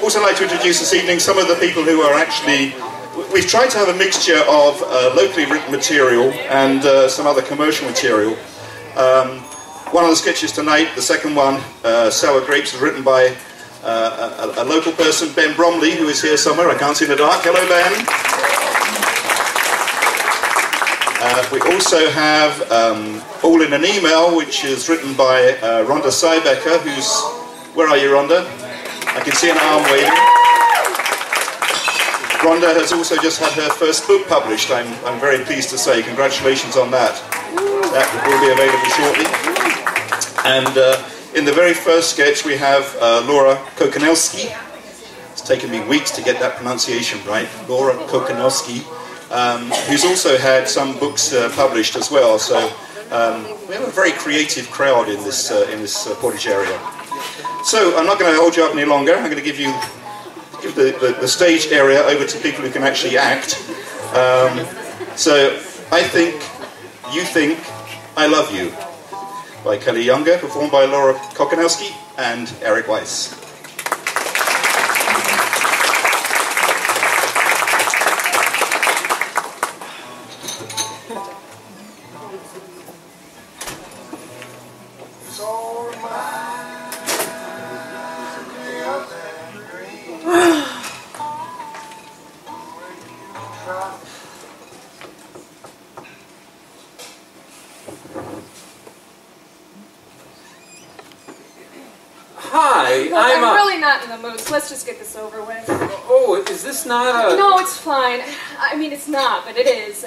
Also I'd like to introduce this evening some of the people who are actually... We've tried to have a mixture of locally written material and some other commercial material. One of the sketches tonight, the second one, Sour Grapes, is written by a local person, Ben Bromley, who is here somewhere. I can't see in the dark. Hello, Ben. We also have All in an Email, which is written by Rhonda Seibecker, who's... Where are you, Rhonda? I can see an arm waving. Rhonda has also just had her first book published, I'm very pleased to say. Congratulations on that. That will be available shortly. And in the very first sketch we have Laura Kokonelski. It's taken me weeks to get that pronunciation right. Laura Kokonelski, who's also had some books published as well. So we have a very creative crowd in this Portage area. So I'm not going to hold you up any longer. I'm going to give the stage area over to people who can actually act. So I Think, You Think, I Love You by Kelly Younger, performed by Laura Kokonelski and Eric Weiss. Hi, Look, I'm really not in the mood, so let's just get this over with. Oh, is this not a... No, it's fine. I mean, it's not, but it is.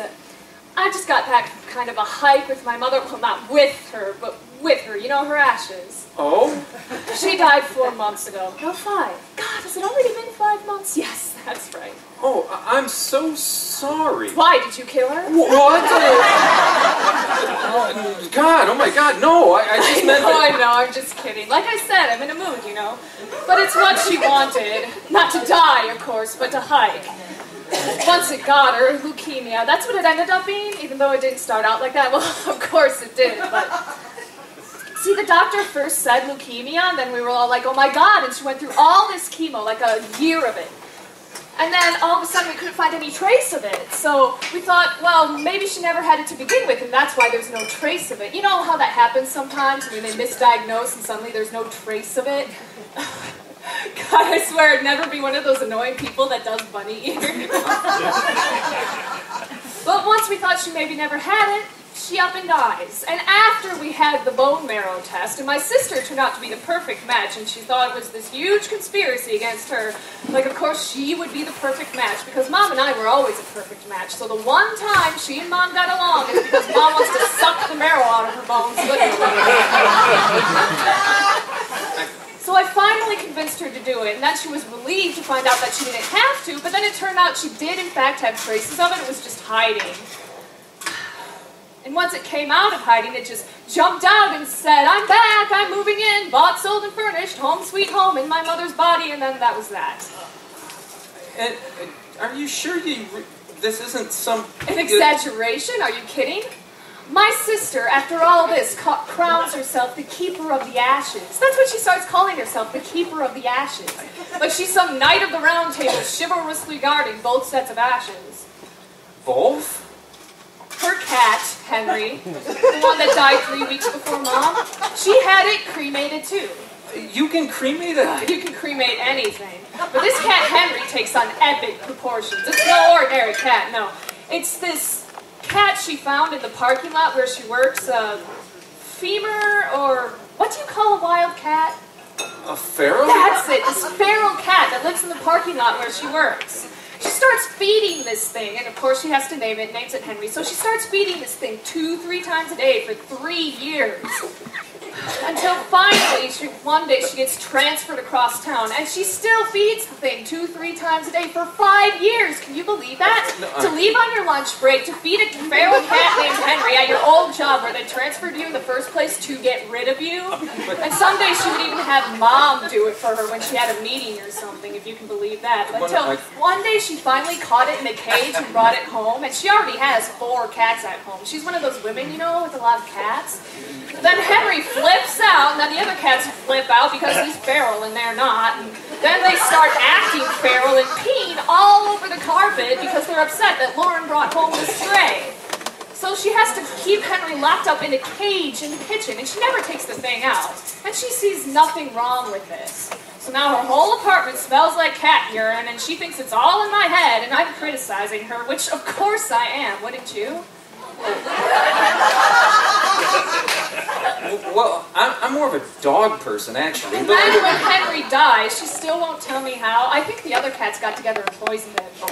I just got back from kind of a hike with my mother. Well, not with her, but with her. You know, her ashes. Oh? She died 4 months ago. No, 5. God, has it already been 5 months? Yes, that's right. Oh, I'm so sorry. Why, did you kill her? What? God, oh my God, no, I just meant... I know, I'm just kidding. Like I said, I'm in a mood, you know. But it's what she wanted. Not to die, of course, but to hike. Once it got her, leukemia. That's what it ended up being, even though it didn't start out like that. Well, of course it did, but... See, the doctor first said leukemia, and then we were all like, oh my God, and she went through all this chemo, like a year of it. And then all of a sudden we couldn't find any trace of it. So we thought, well, maybe she never had it to begin with, and that's why there's no trace of it. You know how that happens sometimes when they misdiagnose and suddenly there's no trace of it? God, I swear I'd never be one of those annoying people that does bunny ears. But once we thought she maybe never had it, she up and dies. And after we had the bone marrow test, and my sister turned out to be the perfect match, and she thought it was this huge conspiracy against her. Like, of course, she would be the perfect match, because Mom and I were always a perfect match. So the one time she and Mom got along is because Mom wants to suck the marrow out of her bones. So I finally convinced her to do it, and then she was relieved to find out that she didn't have to, but then it turned out she did, in fact, have traces of it. It was just hiding. And once it came out of hiding, it just jumped out and said, I'm back, I'm moving in, bought, sold, and furnished, home sweet home, in my mother's body, and then that was that. And are you sure this isn't some... An exaggeration? Are you kidding? My sister, after all this, crowns herself the keeper of the ashes. That's what she starts calling herself, the keeper of the ashes. Like she's some knight of the round table, chivalrously guarding both sets of ashes. Both? Her cat, Henry, the one that died 3 weeks before Mom, she had it cremated too. You can cremate it? You can cremate anything. But this cat, Henry, takes on epic proportions. It's no ordinary cat, no. It's this cat she found in the parking lot where she works, femur, or what do you call a wild cat? A feral? That's it, this feral cat that lives in the parking lot where she works. She starts feeding this thing, and of course she has to name it, names it Henry, so she starts feeding this thing 2-3 times a day for 3 years. Until finally, one day she gets transferred across town, and she still feeds the thing 2-3 times a day for 5 years. Can you believe that? No, to leave on your lunch break, to feed a feral cat named Henry at your old job where they transferred you in the first place to get rid of you. And someday she would even have Mom do it for her when she had a meeting or something, if you can believe that. Until one day she finally caught it in a cage and brought it home, and she already has 4 cats at home. She's one of those women, you know, with a lot of cats. Then Henry flips out, and then the other cats flip out because he's feral and they're not. And then they start acting feral and peeing all over the carpet because they're upset that Lauren brought home the stray. So she has to keep Henry locked up in a cage in the kitchen, and she never takes the thing out. And she sees nothing wrong with this. So now her whole apartment smells like cat urine, and she thinks it's all in my head, and I'm criticizing her, which of course I am, wouldn't you? Well, I'm more of a dog person, actually. And then when Henry dies, she still won't tell me how. I think the other cats got together and poisoned him. She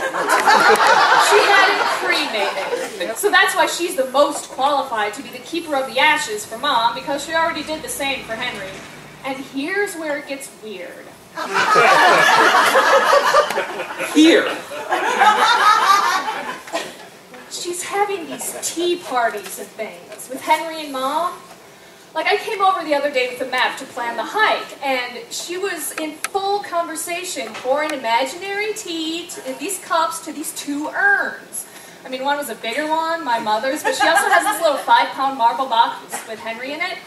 had him cremated. So that's why she's the most qualified to be the keeper of the ashes for Mom, because she already did the same for Henry. And here's where it gets weird. Here. She's having these tea parties and things with Henry and Mom. Like, I came over the other day with a map to plan the hike, and she was in full conversation pouring imaginary tea in these cups to these 2 urns. I mean, one was a bigger one, my mother's, but she also has this little 5-pound marble box with Henry in it.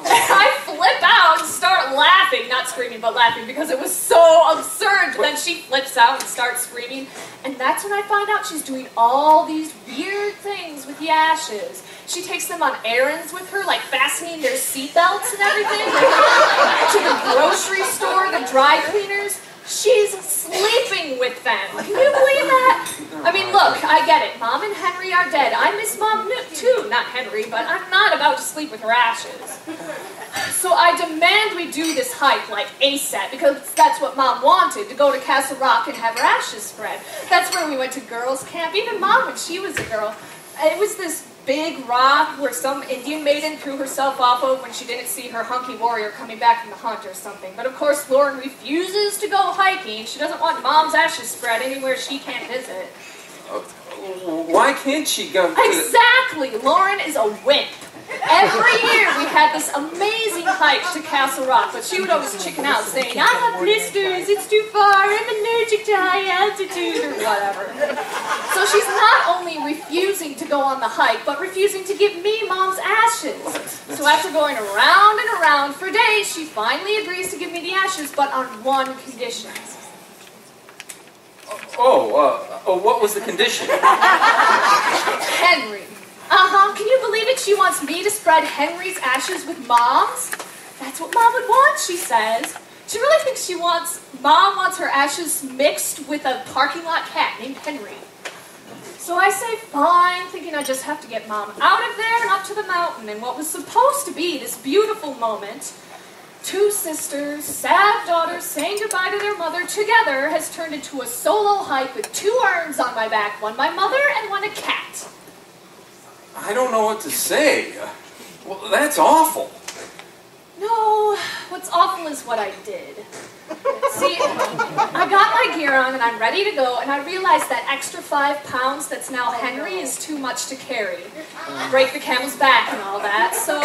I flip out and start laughing, not screaming, but laughing, because it was so absurd. But then she flips out and starts screaming, and that's when I find out she's doing all these weird things with the ashes. She takes them on errands with her, like fastening their seatbelts and everything, to the grocery store, the dry cleaners. She's sleeping with them. Can you believe that? I mean, look, I get it. Mom and Henry are dead. I miss Mom too, not Henry, but I'm not about to sleep with her ashes. So I demand we do this hike like ASAP, because that's what Mom wanted, to go to Castle Rock and have her ashes spread. That's where we went to girls' camp. Even Mom, when she was a girl, it was this big rock where some Indian maiden threw herself off of when she didn't see her hunky warrior coming back from the hunt or something. But of course, Lauren refuses to go hiking. She doesn't want Mom's ashes spread anywhere she can't visit. Why can't she go to Exactly! Lauren is a wimp. Every year we had this amazing hike to Castle Rock, but she would always chicken out saying, I have blisters, it's too far, I'm allergic to high altitude, or whatever. So she's not only refusing to go on the hike, but refusing to give me Mom's ashes. So after going around and around for days, she finally agrees to give me the ashes, but on one condition. What was the condition? Henry. Can you believe it? She wants me to spread Henry's ashes with Mom's? That's what Mom would want, she says. She really thinks Mom wants her ashes mixed with a parking lot cat named Henry. So I say fine, thinking I just have to get Mom out of there and up to the mountain. And what was supposed to be this beautiful moment, 2 sisters, sad daughters saying goodbye to their mother together, has turned into a solo hike with 2 urns on my back, one my mother and one a cat. I don't know what to say. Well, that's awful. No, what's awful is what I did. See, I got my gear on and I'm ready to go, and I realized that extra 5 pounds that's now Henry is too much to carry. Break the camel's back and all that, so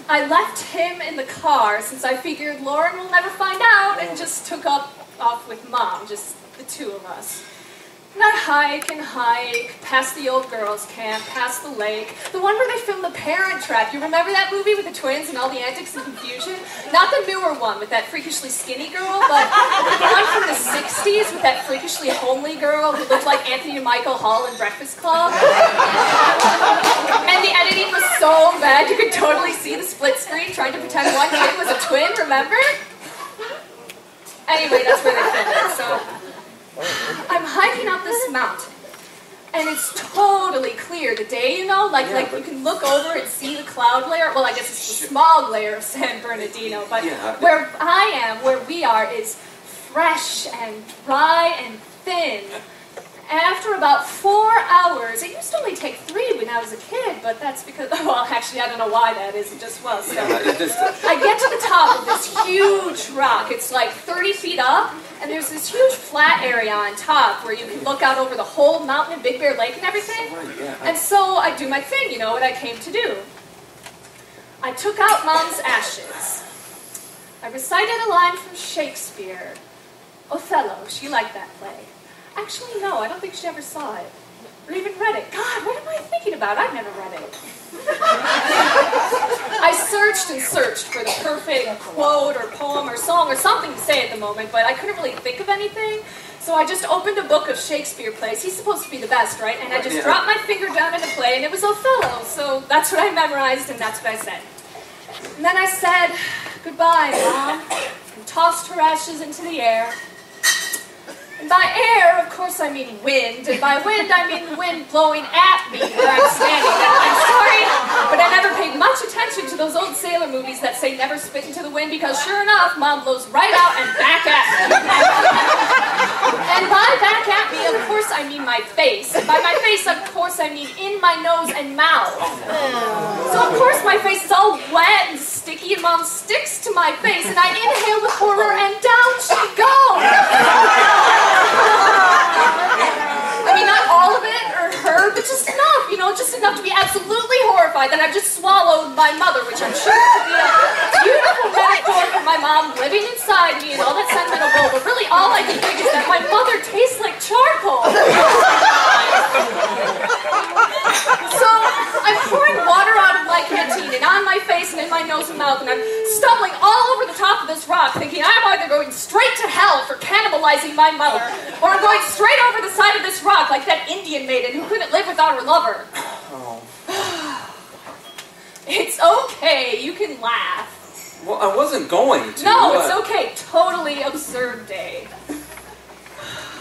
I left him in the car since I figured Lauren will never find out, and just took off with Mom, just the 2 of us. And I hike and hike, past the old girls' camp, past the lake, the one where they filmed The Parent Trap. You remember that movie with the twins and all the antics and confusion? Not the newer one with that freakishly skinny girl, but the one from the 60s with that freakishly homely girl who looked like Anthony and Michael Hall in Breakfast Club. And the editing was so bad, you could totally see the split screen trying to pretend one kid was a twin, remember? Anyway, that's where they filmed it, so I'm hiking up this mountain, and it's totally clear. The day, you know, like you can look over and see the cloud layer. Well, I guess it's the smog layer of San Bernardino, but where I am, where we are, is fresh and dry and thin. And after about 4 hours, it used to only take 3 when I was a kid, but that's because, well, actually, I don't know why that is, it just was. So I get to the top of this huge rock. It's like 30 feet up, and there's this huge flat area on top where you can look out over the whole mountain and Big Bear Lake and everything. And so I do my thing, you know, what I came to do. I took out Mom's ashes. I recited a line from Shakespeare. Othello, she liked that play. Actually, no, I don't think she ever saw it. or even read it. God, what am I thinking about? I've never read it. I searched and searched for the perfect quote or poem or song or something to say at the moment, but I couldn't really think of anything. So I just opened a book of Shakespeare plays. He's supposed to be the best, right? And I just dropped my finger down in a play, and it was Othello. So that's what I memorized, and that's what I said. And then I said, "Goodbye, Mom," and tossed her ashes into the air. And by air, of course, I mean wind. And by wind, I mean the wind blowing at me where I'm standing. Now, I'm sorry, but I never paid much attention to those old sailor movies that say never spit into the wind, because sure enough, Mom blows right out and back at me. And by back at me, of course, I mean my face. And by my face, of course, I mean in my nose and mouth. So, of course, my face is all wet and sticky, and Mom sticks to my face, and I inhale with horror, and down she goes. I mean, not all of it, or her, but just enough, you know, just enough to be absolutely horrified that I've just swallowed my mother, which I'm sure could be a beautiful metaphor for my mom living inside me and all that sentimental gold, but really all I can think is that my mother tastes like charcoal. So, I'm pouring water out of my canteen and on my face and in my nose and mouth, and I'm stumbling all over the top of this rock, thinking I'm either going straight to hell for cannibalizing my mother, or I'm going straight over the side of this rock like that Indian maiden who couldn't live without her lover. Oh. It's okay, you can laugh. Well, I wasn't going to. No, it's okay. Totally absurd day.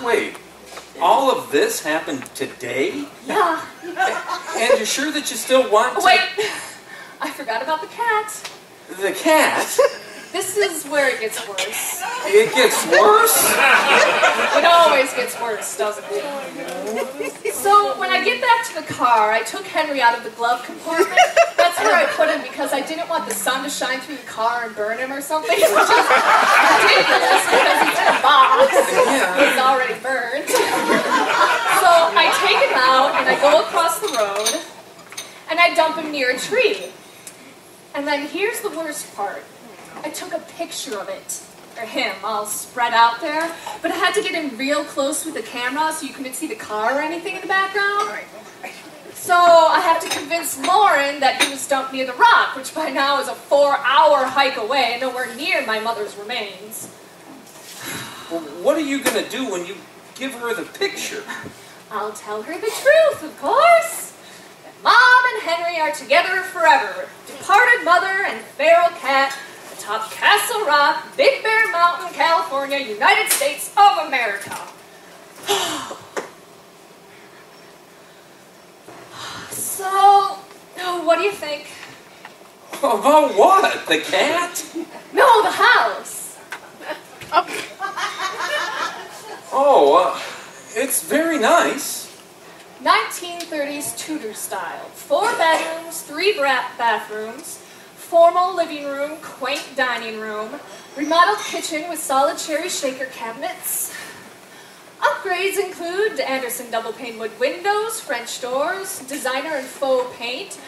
Wait, all of this happened today? Yeah. And you're sure that you still want to... Wait, I forgot about the cat. The cat? This is where it gets worse. It gets worse? It always gets worse, doesn't it? So, when I get back to the car, I took Henry out of the glove compartment. That's where I put him because I didn't want the sun to shine through the car and burn him or something. Which is ridiculous because he's in a box. He's already burned. So, I take him out and I go across the road and I dump him near a tree. And then here's the worst part. I took a picture of it, or him, all spread out there, but I had to get in real close with the camera so you couldn't see the car or anything in the background. So I had to convince Lauren that he was dumped near the rock, which by now is a 4-hour hike away and nowhere near my mother's remains. Well, what are you going to do when you give her the picture? I'll tell her the truth, of course. That Mom and Henry are together forever. Departed mother and feral cat, atop Castle Rock, Big Bear Mountain, California, United States of America. So, what do you think? About what? The cat? No, the house. Oh, it's very nice. 1930s Tudor style. 4 bedrooms, 3 bathrooms, formal living room, quaint dining room, remodeled kitchen with solid cherry shaker cabinets. Upgrades include Anderson double-pane wood windows, French doors, designer and faux paint,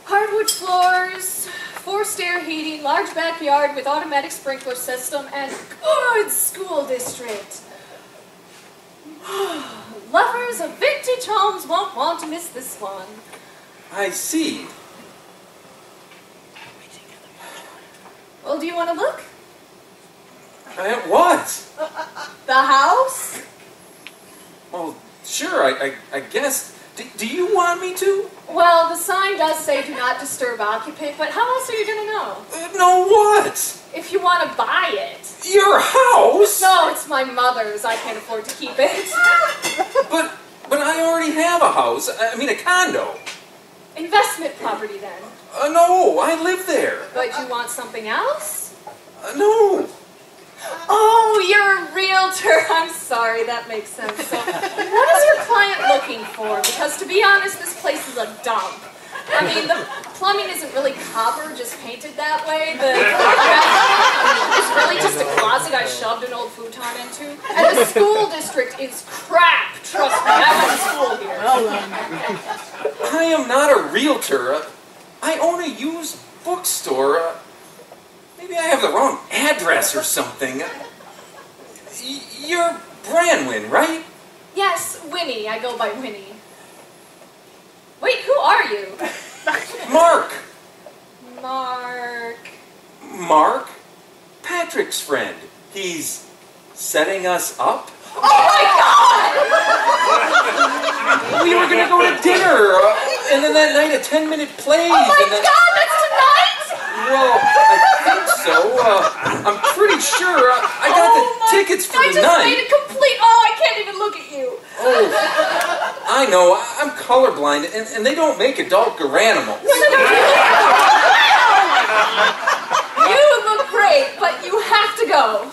hardwood floors, 4-stair heating, large backyard with automatic sprinkler system, and good school district. Lovers of vintage homes won't want to miss this one. I see. Well, do you want to look? At what? The house? Well, sure, I guess. Do you want me to? Well, the sign does say do not disturb occupant, but how else are you going to know? Know what? If you want to buy it. Your house? No, it's my mother's. I can't afford to keep it. But I already have a house. I mean, a condo. Investment property, then. No, I live there. But you want something else? No. Oh, you're a realtor. I'm sorry, that makes sense. So, what is your client looking for? Because to be honest, this place is a dump. I mean, the plumbing isn't really copper, just painted that way. The bathroom is really just a closet I shoved an old futon into. And the school district is crap. Trust me, I went to school here. I am not a realtor. I own a used bookstore. Maybe I have the wrong address or something. You're Branwyn, right? Yes, Winnie. I go by Winnie. Wait, who are you? Mark! Mark. Mark? Patrick's friend. He's setting us up? Oh my God! We were gonna go to dinner, and then that night a 10-minute play. Oh my God, that's tonight? Well, I think so. I'm pretty sure I got the tickets for I the just night. made a complete... Oh, I can't even look at you. Oh, I know. I'm colorblind, and they don't make adult Garanimals. No. You look great, but you have to go.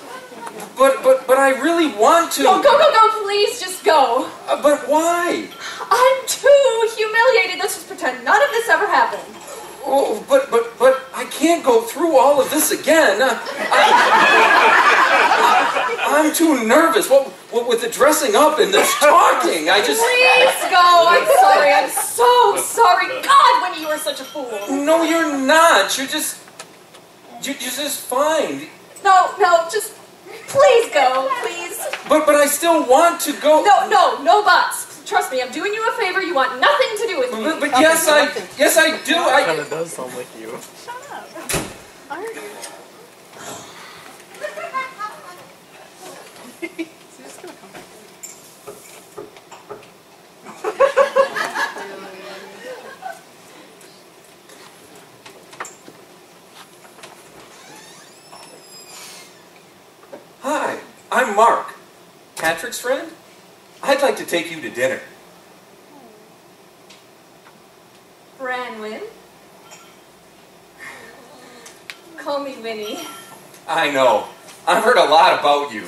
But I really want to. No, go, please, just go. But why? I'm too humiliated. Let's just pretend none of this ever happened. Oh, but I can't go through all of this again. I'm too nervous. What with the dressing up and the talking, I just... Please go. I'm sorry. I'm so sorry. God, Winnie, you are such a fool. No, you're not. You're just fine. No, just please go, please. But I still want to go. No buts. Trust me, I'm doing you a favor. You want nothing to do with me. But yes, I do. It kind of does sound like you. Shut up. Are you? Hi, I'm Mark. Patrick's friend? I'd like to take you to dinner. Branwyn? Call me Winnie. I know. I've heard a lot about you.